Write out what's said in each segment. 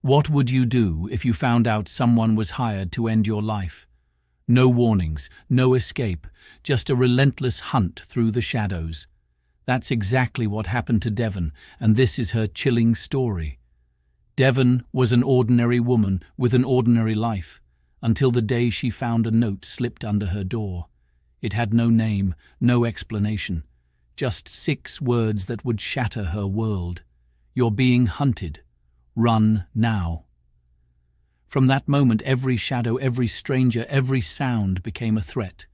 What would you do if you found out someone was hired to end your life? No warnings, no escape, just a relentless hunt through the shadows. That's exactly what happened to Devon, and this is her chilling story. Devon was an ordinary woman with an ordinary life, until the day she found a note slipped under her door. It had no name, no explanation, just 6 words that would shatter her world. You're being hunted. Run now. From that moment, every shadow, every stranger, every sound became a threat.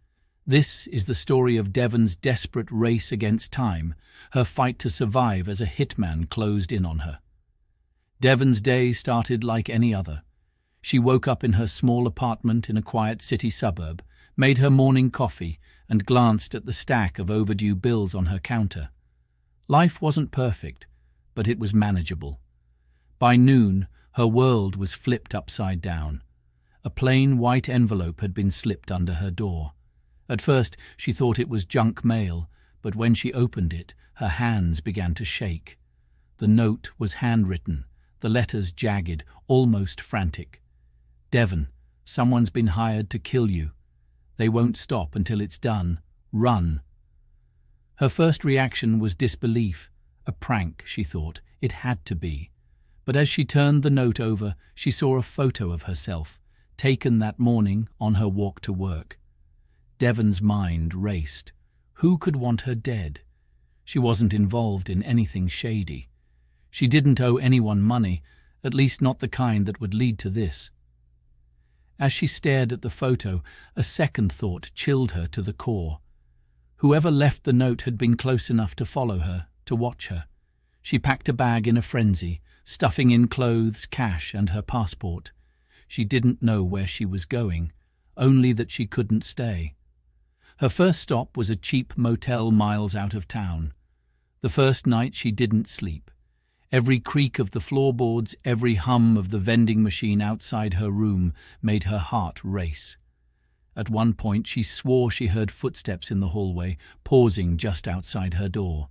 This is the story of Devon's desperate race against time, her fight to survive as a hitman closed in on her. Devon's day started like any other. She woke up in her small apartment in a quiet city suburb, made her morning coffee, and glanced at the stack of overdue bills on her counter. Life wasn't perfect, but it was manageable. By noon, her world was flipped upside down. A plain white envelope had been slipped under her door. At first, she thought it was junk mail, but when she opened it, her hands began to shake. The note was handwritten, the letters jagged, almost frantic. Devon, someone's been hired to kill you. They won't stop until it's done. Run. Her first reaction was disbelief. A prank, she thought. It had to be. But as she turned the note over, she saw a photo of herself, taken that morning on her walk to work. Devon's mind raced. Who could want her dead? She wasn't involved in anything shady. She didn't owe anyone money, at least not the kind that would lead to this. As she stared at the photo, a second thought chilled her to the core. Whoever left the note had been close enough to follow her, to watch her. She packed a bag in a frenzy, stuffing in clothes, cash, and her passport. She didn't know where she was going, only that she couldn't stay. Her first stop was a cheap motel miles out of town. The first night she didn't sleep. Every creak of the floorboards, every hum of the vending machine outside her room made her heart race. At one point she swore she heard footsteps in the hallway, pausing just outside her door.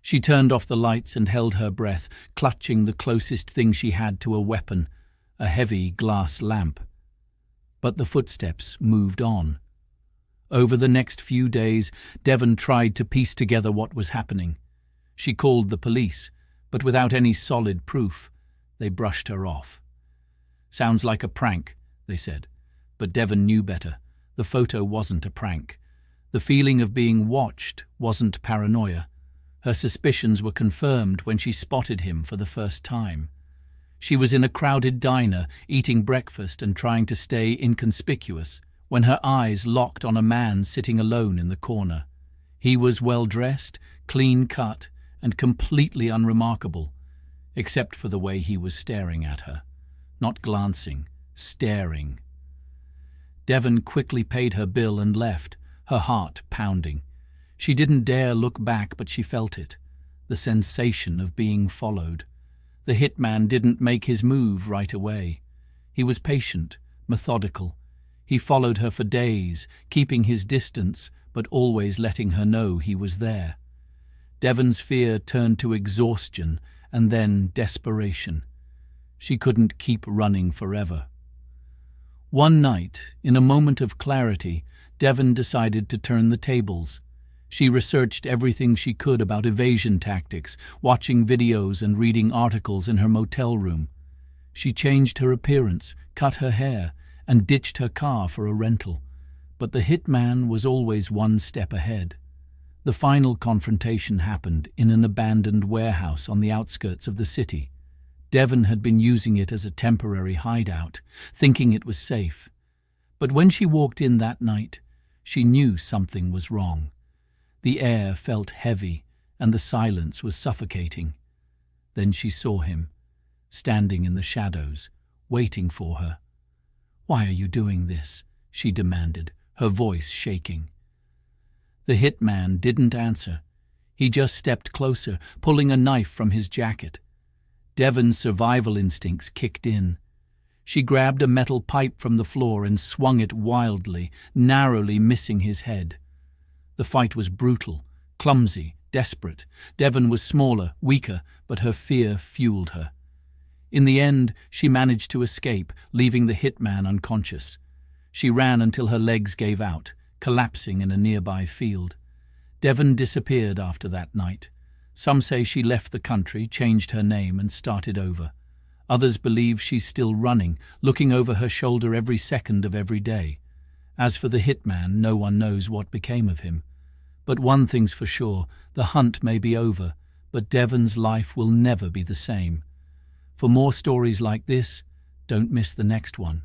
She turned off the lights and held her breath, clutching the closest thing she had to a weapon, a heavy glass lamp. But the footsteps moved on. Over the next few days, Devon tried to piece together what was happening. She called the police, but without any solid proof, they brushed her off. "Sounds like a prank," they said. But Devon knew better. The photo wasn't a prank. The feeling of being watched wasn't paranoia. Her suspicions were confirmed when she spotted him for the first time. She was in a crowded diner, eating breakfast and trying to stay inconspicuous, when her eyes locked on a man sitting alone in the corner. He was well-dressed, clean-cut, and completely unremarkable, except for the way he was staring at her. Not glancing, staring. Devon quickly paid her bill and left, her heart pounding. She didn't dare look back, but she felt it, the sensation of being followed. The hitman didn't make his move right away. He was patient, methodical. He followed her for days, keeping his distance, but always letting her know he was there. Devon's fear turned to exhaustion and then desperation. She couldn't keep running forever. One night, in a moment of clarity, Devon decided to turn the tables. She researched everything she could about evasion tactics, watching videos and reading articles in her motel room. She changed her appearance, cut her hair, and ditched her car for a rental. But the hitman was always one step ahead. The final confrontation happened in an abandoned warehouse on the outskirts of the city. Devon had been using it as a temporary hideout, thinking it was safe. But when she walked in that night, she knew something was wrong. The air felt heavy, and the silence was suffocating. Then she saw him, standing in the shadows, waiting for her. "Why are you doing this?" she demanded, her voice shaking. The hitman didn't answer. He just stepped closer, pulling a knife from his jacket. Devon's survival instincts kicked in. She grabbed a metal pipe from the floor and swung it wildly, narrowly missing his head. The fight was brutal, clumsy, desperate. Devon was smaller, weaker, but her fear fueled her. In the end, she managed to escape, leaving the hitman unconscious. She ran until her legs gave out, collapsing in a nearby field. Devon disappeared after that night. Some say she left the country, changed her name, and started over. Others believe she's still running, looking over her shoulder every second of every day. As for the hitman, no one knows what became of him. But one thing's for sure, the hunt may be over, but Devon's life will never be the same. For more stories like this, don't miss the next one.